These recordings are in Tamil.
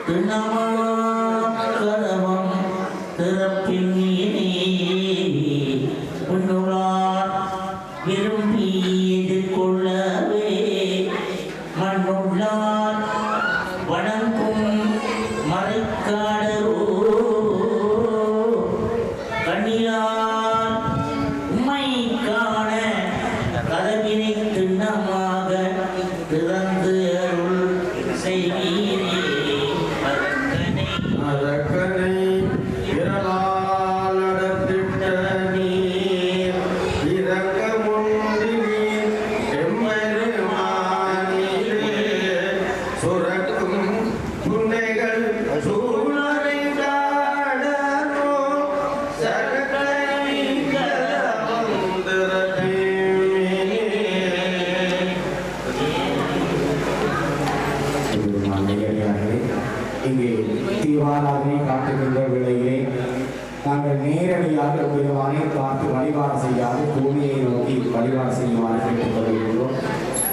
திருநாமம் திறப்பின் உன்னுளார் விரும்பி எதிர்கொள்ளவே மண்ணுள்ளார் வணங்கும் மறைக்காடரோ கண்ணியார் உம்மை காண கதவினை திண்ணமாக திறந்து அருள் செய்வீரே அரக்கனை விரலால் அடர்த்திட்ட நீர் இரக்கமுன்றி நீர் எம்பெருமானிலே சுரக்கும் புன்னைகள் சூழறிந்தாடனோ சரக்கனை கலவந்திரமே. இங்கே தீவாராதனை காட்டுகின்ற வேளையிலே நாங்கள் நேரடியாக பெருமானை பார்த்து வழிபாடு செய்யாது பூமியை நோக்கி வழிபாடு செய்யுமாறு கேட்டுக் கொள்கின்றோம்.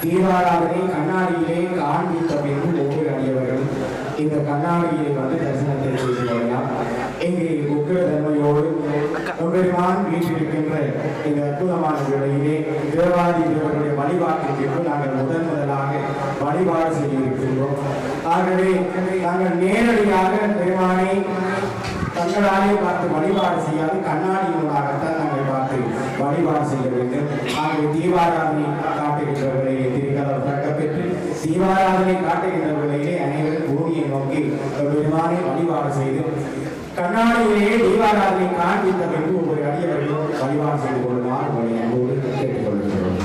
தீவாராதனை கண்ணாடியிலே காண்பித்த பின்பு ஒவ்வொரு அடியவர்களும் இந்த கண்ணாடியை வந்து தரிசனத்தை செய்து கொள்ளலாம். இங்கே உக்கிர தன்மையோடு பெருமான் வீட்டிருக்கின்ற இந்த அற்புதமான வேளையிலே தேவாதி தேவர்களுடைய வழிபாட்டிற்கு நாங்கள் முதலாக வழிபாடு செய்ய இருக்கின்றோம். ஆகவே நாங்கள் நேரடியாக பெருமானை தங்களாலே பார்த்து வழிபாடு செய்யாது கண்ணாடியினூடாகத்தான் நாங்கள் பார்த்து வழிபாடு செய்ய வேண்டும். ஆகவே தீபாராதனை காட்டுகின்ற வேளையிலே திருக்கதவு திறக்கப்பெற்று தீபாராதனை காட்டுகின்ற வேளையிலே அனைவரும் பூமியை நோக்கி பெருமானை வழிபாடு செய்து கண்ணாடியிலேயே தீபாராதனை காண்பித்த பின்பு ஒவ்வொரு அடியவர்களும் வழிபாடு செய்து கொள்ளுமாறு உங்களை அன்போடு கேட்டுக்கொள்கிறோம்.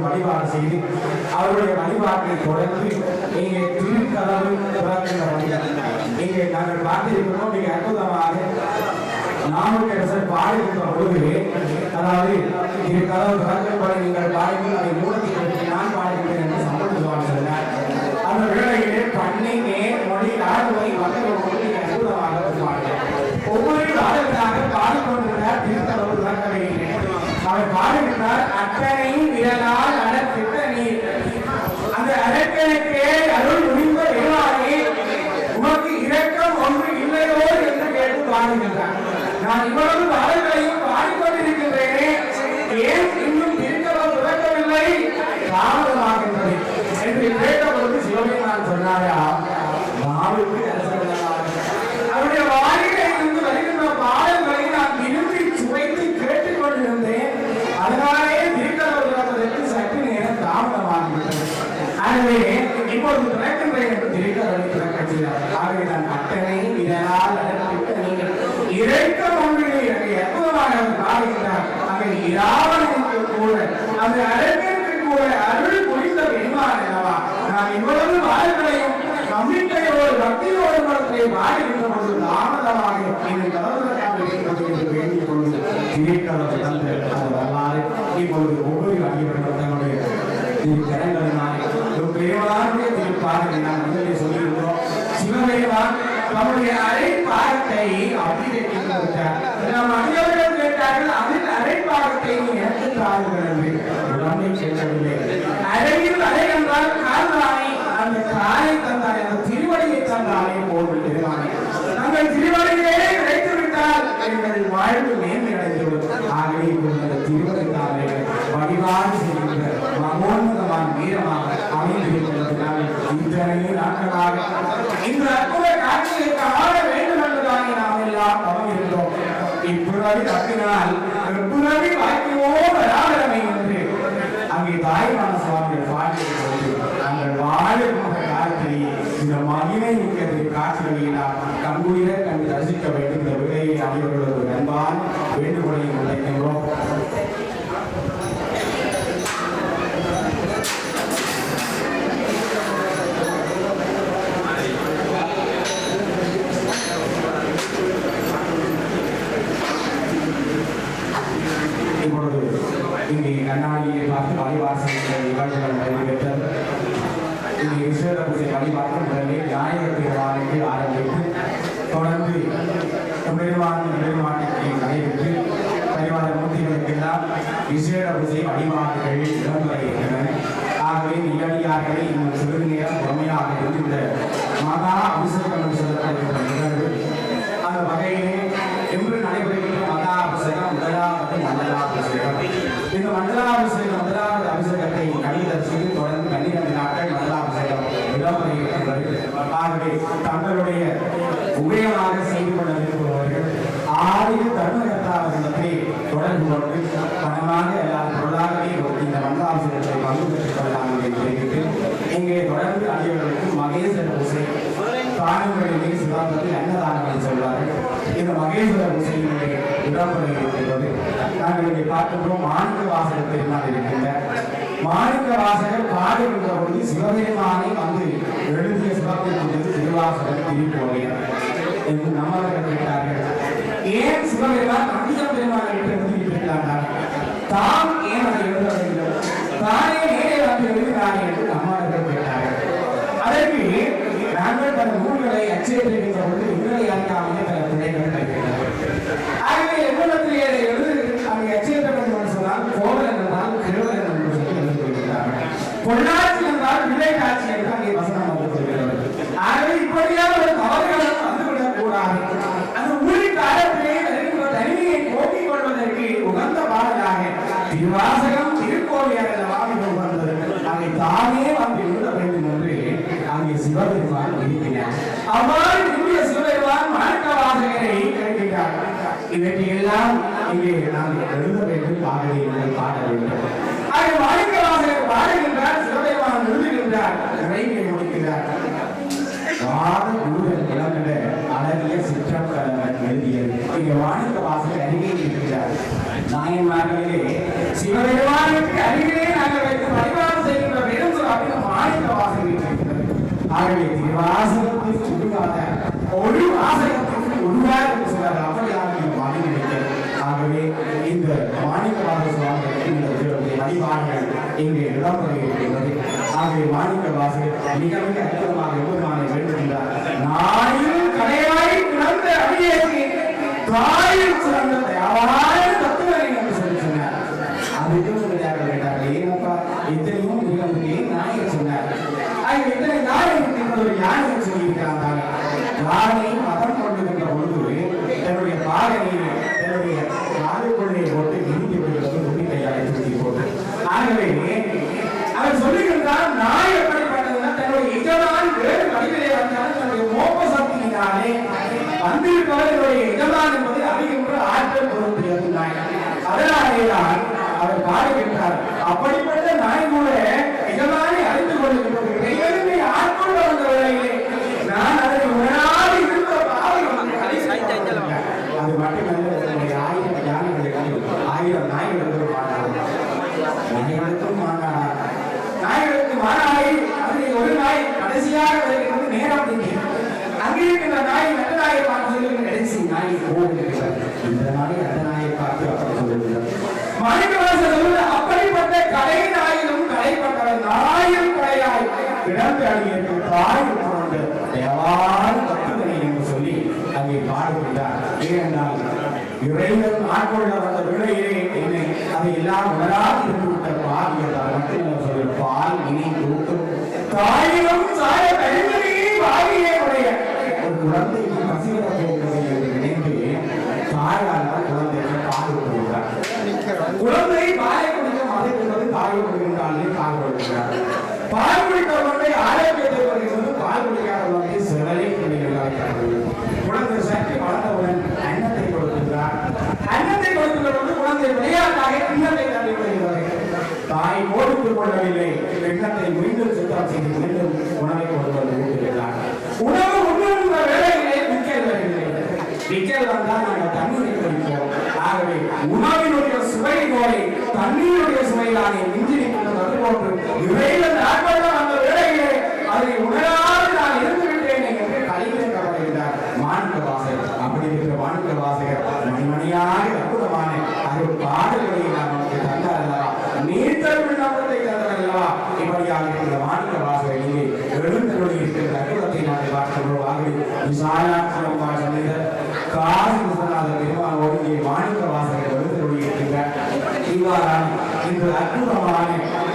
வழிபாடு செய்து அவருடைய வழிபாட்டை தொடர்ந்து இங்கே திருக்கதவு இங்கே நாங்கள் பார்த்திருக்கிறோம். மிக அற்புதமாக நாமக்கரசர் பாடுகின்ற பொழுது அதாவது திருக்கதவு திறக்கப்பட நீங்கள் பாடுங்கள் அதை மூலத்தை நான் பாடுகிறேன் என்று சம்பந்தமாக சொன்னார். அந்த வேளையிலே பண்ணை நேர் மொழி ஆடுவதை மக்கள் அற்புதமாக பாடுகிறார். ஒவ்வொரு பாடல்களாக பாடிக்கொண்டிருந்தார் திருக்கதவு திறக்க அவர் பாடுகிறார். அத்தனையும் விரலால் அடர்த்திட்ட நீர் அந்த அரக்கனுக்கே அருள் முடிந்த வேளாணே உமக்கு இரக்கம் ஒன்று இல்லையோ என்று கேட்டு பாடுகின்றார். நான் இவ்வளவு பாடல்களையும் இராவணனுக்கு கூட அந்த அரங்கனுக்கு கூட அருள் புரிந்த பெருமான் அல்லவா. நான் இவ்வளவு வாழ்களையும் நம்பிக்கையோடு பக்தியோடு மனத்தை வாழ்கின்ற பொழுது தாமதமாக என்னை கலவரக்காக வேண்டிக் கொண்டு திரைக்கலத்தை தந்து அது வரலாறு இப்பொழுது ஒவ்வொரு அடியவர்களும் தங்களுடைய திருக்கரங்களினாலே பெருமானுடைய திருப்பாதங்களை நாம் முதலே சொல்லியிருக்கிறோம். சிவபெருமான் நம்முடைய அரைப்பாகத்தை அபிஷேகம் கொடுத்தார். நம் அடியவர்கள் கேட்டார்கள், அதில் அரைப்பாகத்தை நீ எனக்கு தாருங்கள் என்று உடம்பை கேட்கவில்லை. அறையில் அறை என்றால் கால்வானை, அந்த காலை தந்தாய், அந்த திருவடியை தந்தாலே போல் பெருமானே. நாங்கள் திருவடியிலே கிடைத்து விட்டால் எங்கள் வாழ்வு மேன்மை அடைந்துவிடும். ஆகவே இந்த திருவடி தாரை வழிபாடு செய்கின்ற மகோன்னதமான வீரமாக அமைந்திருக்கிறதுனால் இத்தனையே நாட்களாக இந்த அற்புத காட்சியை காண வேண்டும் என்பதானே நாம் எல்லாம் தவறியிருந்தோம். இப்புறவி தப்பினால் பிறவி வாக்கியோ வராதமை என்று அங்கே தாய்மான சுவாமிகள் பாடியிருக்கிறது. நாங்கள் வாழுகின்ற காலத்திலேயே இந்த மகிமை மிக்கிறது காட்சிகளை நாம் கண்குளிர கண்டு ரசிக்க வேண்டும். இந்த விடையை அனைவர்களது அன்பான வேண்டுகோளையும் முன்வைக்கின்றோம். இப்பொழுது இங்கே கண்ணாடியை பார்த்து வழிபாடு செய்கின்ற நிகழ்வுகள் நடைபெற்றது. இங்கே விசேட பூஜை வழிபாட்டு முதலில் விநாயகர் பெருமானுக்கு ஆரம்பித்து தொடர்ந்து பெருமானுக்கு நடைபெற்று பரிவார மூர்த்திகளுக்கெல்லாம் விசேட பூஜை வழிபாடுகள் இடம்பெறுகின்றன. ஆகவே நிகழ்ச்சியார்களை இன்னும் சிறிது நேரம் பொறுமையாக இருந்து இந்த மகா அபிஷேகம் செலுத்தப்படுகின்ற நிகழ்வு அந்த வகையிலே இன்று நடைபெறுகின்ற மகா அபிஷேகம் முதலாவது மண்டலாபிஷேகம். இந்த மண்டலாபிஷேகம் முதலாவது அபிஷேகத்தை கணிதர் செய்து தொடர்ந்து 12 நாட்கள் மண்டலாபிஷேகம் இடம்பெறுகிறது. ஆகவே தங்களுடைய உபயோகமாக செய்து கொள்ள விரும்புபவர்கள் ஆரிய தர்மகர்த்தாவர்களை தொடர்பு கொண்டு பணமாக எல்லாரும் பொருளாகவே இந்த மண்டலாபிஷேகத்தை பங்கு பெற்றுக் கொள்ளலாம் என்று தெரிவித்து இங்கே தொடர்ந்து அடியவர்களுக்கு மகேஸ்வர பூசை தானங்களிலே சிவாபத்தில் அன்னதானங்களை சொல்வார்கள். இந்த மகேஸ்வர பூசையினுடைய இடம்பெற இருக்கின்றது. நாங்கள் இங்கே பார்க்கின்றோம் மாணிக்க வாசகர் பெருமாள் இருக்கின்ற மாணிக்க வாசகர் பாடுகின்ற பொழுது சிவபெருமானை வந்து எழுதிய சிவபெருமான் திருவாசகர் திருக்கோவையர் என்று நம்மவர்கள் கேட்டார்கள். ஏன் சிவபெருமான் நம்பிய பெருமாள் என்று எழுதியிருக்கிறார்கள், தாம் ஏன் அதை எழுதவில்லை, தானே நேரே வந்து எழுதினார் என்று நம்மவர்கள் கேட்டார்கள். அதற்கு நாங்கள் பல நூல்களை அச்சேர்க்கின்ற பொழுது உங்களை அறியாமையே பல பிழைகள் கிடைக்கின்றன. ஆகவே எவ்வளத்திலே எழுதுகிறது அங்கே அச்சேர்க்க என்று சொன்னால் கோவலன் என்றால் கிழவன் என்று சொல்லி எழுதியிருக்கிறார்கள். பொள்ளாச்சி என்றால் விலை காட்சி என்று அங்கே வசனம் வந்து சொல்கிறது. ஆகவே இப்படியான ஒரு தவறுகளும் வந்துவிடக் கூடாது. அந்த ஊரின் காலத்திலே தனிமையை போக்கிக் கொள்வதற்கு உகந்த பாடலாக திருவாசகம் திருக்கோவையார் வாமிகள் வந்தது. அங்கே தானே வந்து எழுத வேண்டும் என்று அங்கே சிவபெருமான் இருக்கிறார். அவ்வாறு இந்திய சிவபெருமான் மாணிக்க வாசகரை கேட்கிறார். இவற்றையெல்லாம் இங்கே நாங்கள் எழுத வேண்டும், பாட வேண்டும். ஆக மாணிக்க வாசகர் பாடுகின்றார், சிவபெருமான் எழுதுகின்றார், இறைமை முடிக்கிறார். வாத குருவன் இளமிட அழகிய சிற்றப்பலவன் எழுதியது. இங்கே மாணிக்க வாசகர் அருகே இருக்கிறார். நாயன்மார்களிலே சிவபெருமானுக்கு அருகிலே நாங்கள் வைத்து வழிபாடு செய்கின்ற வேணும் அப்படின்னு மாணிக்க வாசகர் இருக்கிறது. ஆகவே திருவாசகத்தை சுடுகாத ஒரு வாசகத்திற்கு ஒருவாறு சொல்றாரு. அப்படியாக மாணிக்க. ஆகவே இந்த மாணிக்க வாசக சுவாமிகளுக்கு வழிபாடுகள் இங்கே இடம்பெற இருக்கின்றது. ஆகவே மாணிக்க வாசகர் மிக மிக அற்புதமாக எவ்வளவு வேண்டுகின்றார். நாயில் கடையாய் கிடந்த அடியேற்றி தாயில் சிறந்த தயாரான தத்துவரை என்று சொல்லி சொன்னார். அதுக்கு கேட்டார்கள், ஏனப்பா இத்தனையும் ஏன் நாயை சொன்னார். இத்தனை நாயை ஒரு யானை சொல்லியிருக்கிறான். யானை மதம் கொண்டிருக்கின்ற பொழுது தன்னுடைய பாகனை தன்னுடைய காலுக்குள்ளே போட்டு இறுதி விடுவது துணிக்கையாலை தூக்கி போட்டு. ஆகவே அவர் சொல்லுகின்றார், நாய் எப்படிப்பட்டதுன்னா தன்னுடைய எஜமான் வேறு வழிகளே வந்தாலும் தன்னுடைய மோப்ப சக்தியினாலே வந்திருப்பவர்களுடைய எஜமான் என்பதை அறிகின்ற ஆற்றல் பொருள் நாய். அதனாலேதான் அவர் பாடுகின்றார், அப்படிப்பட்ட நாய் கூட எஜமானை அறிந்து கொள்ளுகின்றது. ஆட்கொள்ள வந்த வேளையிலே நான் அதை உணராது இருந்த பாவை அது மட்டுமல்ல, 1000 யானைகளுக்கு 1000 நாய்கள் நாய் நல்ல நாயை பார்த்து சொல்லி கடைசி நாயை போடுகிறார். இந்த நாய் அந்த நாயை பார்த்து அப்படி சொல்லுகிறார். மாணிக்கவாசகர் சொல்லுவது அப்படிப்பட்ட கடை நாயிலும் கடைப்பட்ட நாயும் கடையாய் கிடந்து அடியிற்கு தாய் கொண்டு தேவான கட்டுதலை என்று சொல்லி அங்கே பாடுகிறார். ஏனென்றால் இறைவன் ஆட்கொள்ள வந்த விளையிலே என்னை அதை எல்லாம் உணராது இருந்துவிட்ட பாவியதால் மட்டும் சொல்ல பால் இனி தூக்கும் தாயிலும் சாய கழிந்தே பாவியே உடைய ஒரு குழந்தைக்கு பசிவர போகிறது என்று நினைத்து தாயால் குழந்தைக்கு பால் கொடுக்கிறார். குழந்தை பாலை குடிக்க மதை கொண்டது தாயை கொடுக்கின்றாலே பால் கொடுக்கிறார். பால் குடித்தவர்களை ஆரோக்கியத்தை வருகிறது, பால் குடிக்காதவர்களை சிவலை குடிக்கிறார்கள். குழந்தை சக்தி வளர்ந்தவுடன் அன்னத்தை கொடுக்கிறார். அன்னத்தை கொடுக்கிறவர்கள் குழந்தை விளையாட்டாக கிண்ணத்தை தள்ளி விடுகிறார்கள். தாய் ஓடித்துக் கொள்ளவில்லை, கிண்ணத்தை மீண்டும் சுத்தம் செய்து மீண்டும் உணவை கொடுப்பது ஊட்டுகிறார். உணவு உண்ணுகின்ற வேலையிலே விக்கல் வருகிறது. விக்கல் வந்தால் நாங்கள் தண்ணீரை குடிப்போம். ஆகவே உணவினுடைய சுவை போய் தண்ணீருடைய சுவையிலானே மிஞ்சி நிற்கின்றது. அதுபோன்று இறைவன் ஆட்கொள்ள வந்த வேலையிலே அதை உணராது நான் இருந்து விட்டேன் என்று கலைஞர் கவலைகிறார் மாணிக்கவாசகர். அப்படி இருக்கிற மாணிக்கவாசகர் மணிமணியாக அற்புதமான அருள் பாடல்களை நமக்கு தந்தார் அல்லவா, நீர்த்தல் விண்ணப்பத்தை தந்தார் அல்லவா. இப்படியாக இருக்கிற மாணிக்கவாசகர் இங்கே எழுந்தருளி இருக்கிற அற்புதத்தை நாங்கள் பார்க்கிறோம். ஆகவே விசாலாட்சியம் சமேதர் காசி விஸ்வநாதர் பெருமானோடு இங்கே மாணிக்கவாசகர் எழுந்தருளி இருக்கின்றார். இவ்வாறான இந்த அற்புதமான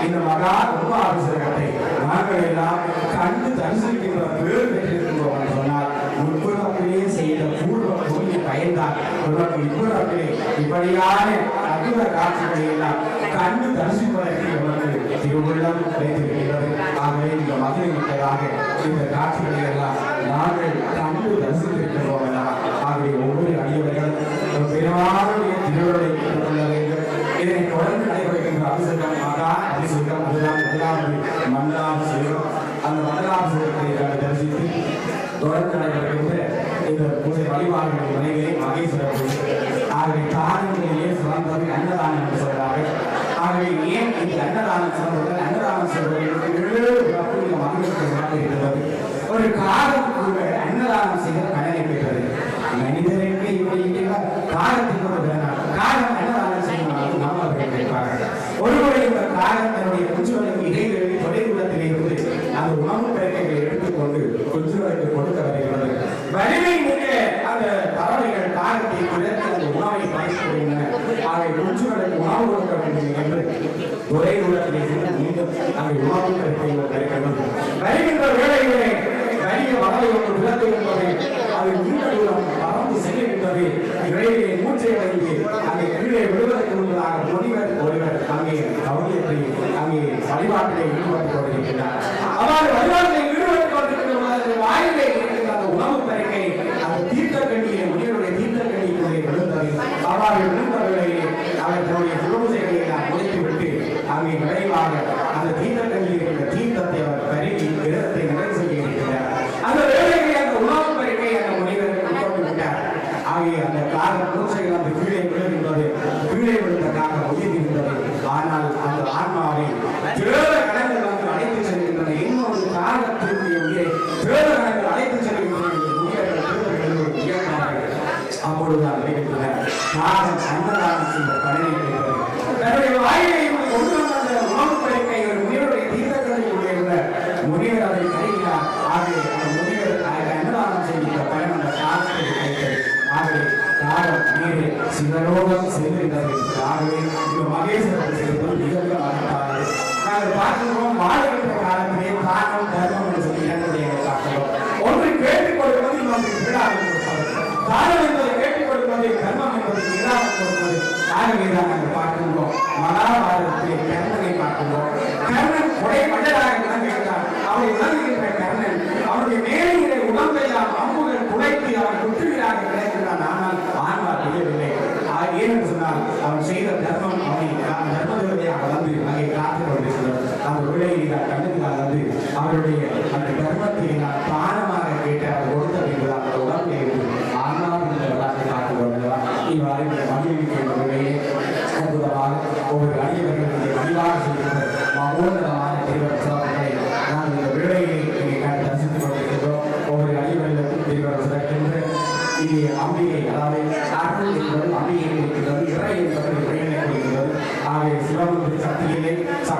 இந்த மகா கும்பாபிஷேகத்தை நாங்கள் எல்லாம் கண்டு தரிசிக்கின்ற பேர் பெற்றிருக்கின்றோம் என்று சொன்னால் முற்புறத்திலே செய்த பூர்வ புண்ணிய பயன்தான் உனக்கு இப்புறத்திலே இப்படியான அற்புத காட்சிகளை எல்லாம் கண்டு தரிசிப்பதற்கு உனக்கு திருவுள்ளம் கிடைத்திருக்கிறது. ஆகவே இந்த மகிழ்ச்சியாக இந்த காட்சிகளை எல்லாம் நாங்கள் கண்டு தரிசித்திருக்கின்றோம் அல்லவா. ஆகவே ஒவ்வொரு அடியவர்களும் பெருமானுடைய திருவுருளை கொள்ள வேண்டும். இதனை தொடர்ந்து நடைபெறுகின்ற அபிஷேகம் மகா அபிஷேகம் அதுதான் முதலாவது மண்டலாபிஷேகம். அந்த மண்டலாபிஷேகத்தை தரிசித்து தொடர்ந்து நடைபெறுகின்ற இந்த பூஜை வழிபாடுகளை மனைவியை மகேஸ்வரர் பூஜை. ஆகவே தானங்களிலே சிறந்தது அன்னதானம் என்று சொல்கிறார்கள். ஆகவே ஏன் இந்த அன்னதானம் சொல்வது, அன்னதானம் சொல்வதற்கு 7 மகிழ்ச்சி சிறப்பு இருக்கிறது. ஒரு காலம் கூட அன்னதானம் செய்த கடனை பெற்றது. மனிதருக்கு இப்படி காலத்துக்கு ஒரு வேணாம், காலம் அன்னதானம் செய்யணும் நம்மவர்கள் கேட்பார்கள். ஒருவரை இந்த காலம் தன்னுடைய குஞ்சுகளுக்கு இடைவெளி தொலைதூரத்தில் இருந்து அந்த உணவு பெருக்கைகளை எடுத்துக்கொண்டு குஞ்சுகளுக்கு கொடுக்க வருகிறது. வலிமை மிக்க அந்த பறவைகள் காலத்தை குறைத்து அந்த உணவை பயன்படுகின்றன. அவை குஞ்சுகளுக்கு உணவு கொடுக்க வேண்டும் என்று தொலைதூரத்திலே இருந்து மீண்டும் அவை உணவு பெருக்கைகள் கிடைக்கிறது. வருகின்ற வேலைகளை வலிய வகை ஒன்று விளக்கு என்பது அது நீண்ட தூரம் பறந்து செல்கின்றது. இடையிலே மூச்சை அடைந்து அங்கே கீழே விடுவதற்கு முன்பதாக முனிவர் ஒருவர் அங்கே கவனியத்தை அங்கே வழிபாட்டிலே ஈடுபட்டுக் கொண்டிருக்கிறார். அவ்வாறு வழிபாட்டில் ஈடுபட்டுக் கொண்டிருக்கிற வாயிலே இருக்கின்ற அந்த உணவு பெருக்கை அந்த தீர்த்தக்கண்ணியை முனிவருடைய தீர்த்தக்கண்ணிக்குள்ளே விழுந்தது. அவ்வாறு விழுந்த வேளையிலே அவர் தன்னுடைய திருபூசைகளை எல்லாம் முடித்துவிட்டு அங்கே விரைவாக அந்த தீர்த்தக்கண்ணியில் இருக்கிற தீர்த்தத்தை அவர் பருகி விரதத்தை நிறைவு செய்ய இருக்கிறார். அந்த வேளையிலே அந்த உணவு பெருக்கை அந்த முனிவர் உட்கொண்டு விட்டார். ஆகிய அந்த காகம் பூசைகள் அந்த கீழே விழுகின்றது. கீழே விழுந்த காகம் உயிர்கின்றது. ஆனால் அந்த ஆன்மாவை தேவ கணங்கள் வந்து அழைத்து செல்கின்றன. இன்னொரு காகத்திற்குரிய உயிரை தேவ கணங்கள் அழைத்து செல்கின்றன. அப்பொழுதுதான் நடைபெற்றன. காகம் அன்னதானம் செய்த கடனை கிடைத்தது. தன்னுடைய வாயிலை கொண்டு வந்த உணவு பெருக்கை ஒரு முனிவருடைய தீர்த்தக்கண்ணில் முனிவர் அதை கருதினார். ஆகவே அந்த முனிவர் அன்னதானம் செய்கின்ற பயன் அந்த காலத்தில் கிடைத்தது. ஆகவே காலம் நீரை சிவலோகம் செல்கின்றது. ஆகவே இந்த மகேஸ்வரர் செய்வது மிகவும் அர்த்தமானது. நாங்கள் பார்க்கிறோம், வாழ்கின்ற காலத்திலே தானம் தர்மம் என்று சொல்லி இரண்டுடைய பார்க்கிறோம். ஒன்று கேட்டுக் கொடுப்பது, இன்னொன்று விழாவில் கொடுப்பது. தானம் என்பதை கேட்டுக் கொடுப்பது, தர்மம் என்பதை விழாவில் கொடுப்பது. ஆகவேதான் நாங்கள் பார்க்கின்றோம். மகாபாரதத்திலே கர்ணனை பார்க்கின்றோம். கர்ணன் கொடை மன்னராக விளங்குகிறார். அவரை விளங்குகின்ற கர்ணன் அவருடைய மேலையிலே உடம்பெல்லாம் அம்புகள் துளைத்து அவன் குற்றுகிறாக கிடைக்கிறான். ஆனால் ஆன்மா தெரியவில்லை. ஏனென்று சொன்னால் அவன் செய்த தர்மம் அவனை தர்மதேவதையாக வந்து அங்கே காத்து கொண்டிருக்கிறார். அந்த விளையை நான் கண்ணுக்காக வந்து அவருடைய அந்த தர்மத்தை நான் தானமாக கேட்டு அவர் கொடுத்த வேண்டும். அந்த உடம்பை ஆன்மாவின் வரலாற்றை காத்து கொண்டவர். இவ்வாறு இந்த மகிழ்ச்சிக்கின்ற விலையே அற்புதமாக ஒவ்வொரு அடியவர்களுடைய வழிபாடு செய்கின்ற மகோன்னதமான திருவர சிறப்புகளை நான் இந்த விளையை இங்கே தரிசித்துக் கொண்டிருக்கிறோம். ஒவ்வொரு அடியவர்களுக்கும் திருவர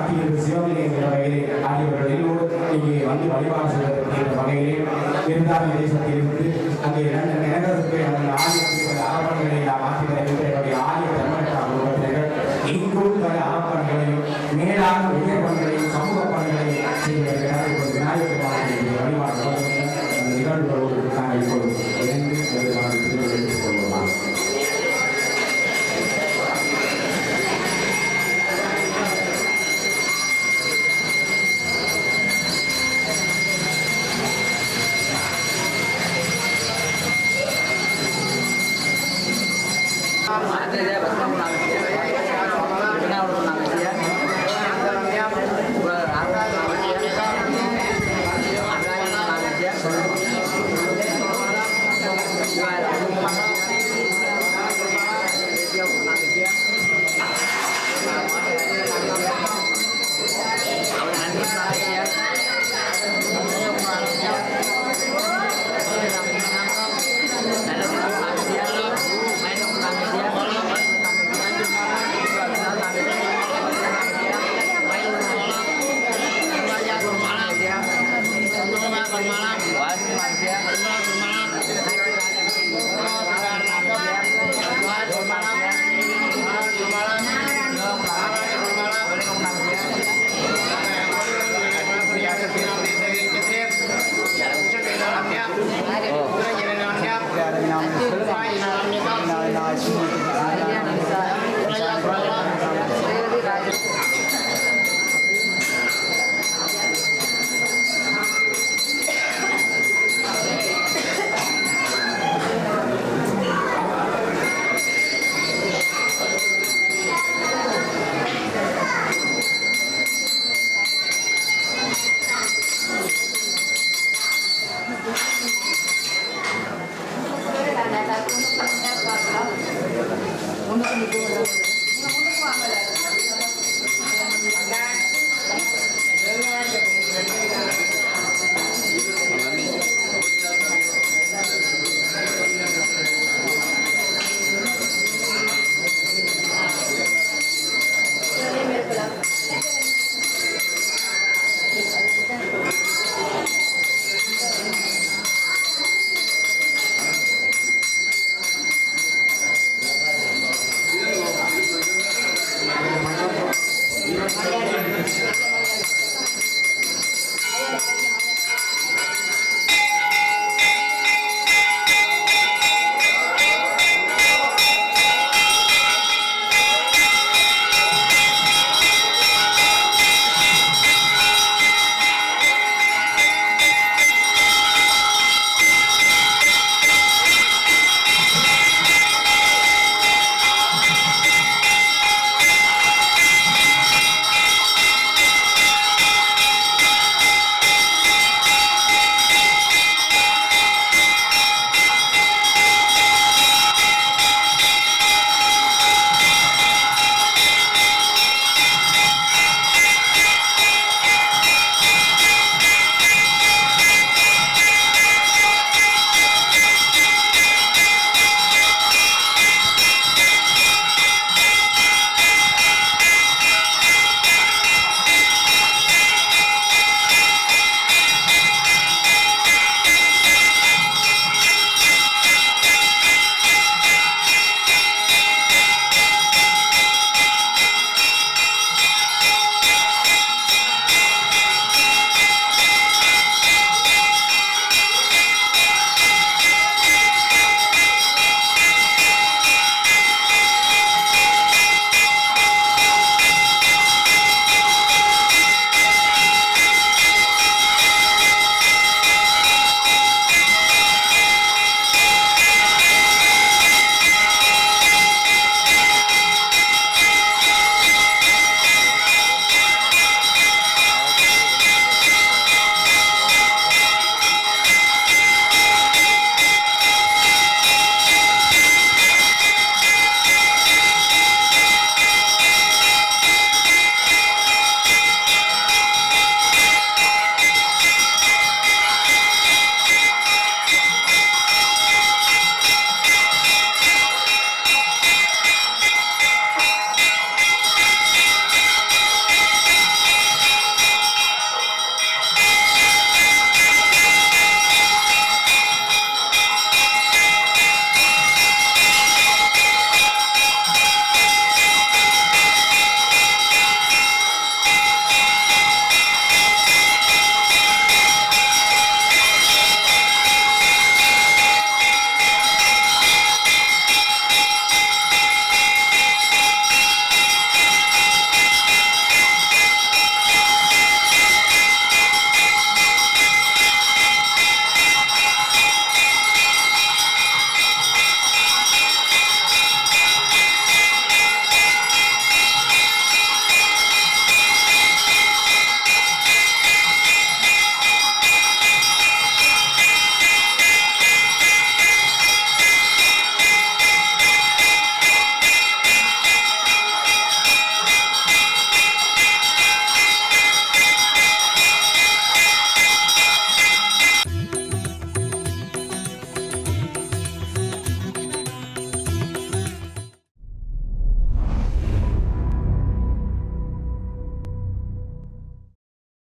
மத்தியில் சிவநிலையம் என்ற வகையிலே ஆகியவர்கள் எல்லோரும் இங்கே வந்து வழிபாடு செய்வதற்கு என்ற வகையிலே விருந்தாளி தேசத்திலிருந்து அங்கே நகரத்துக்கு அந்த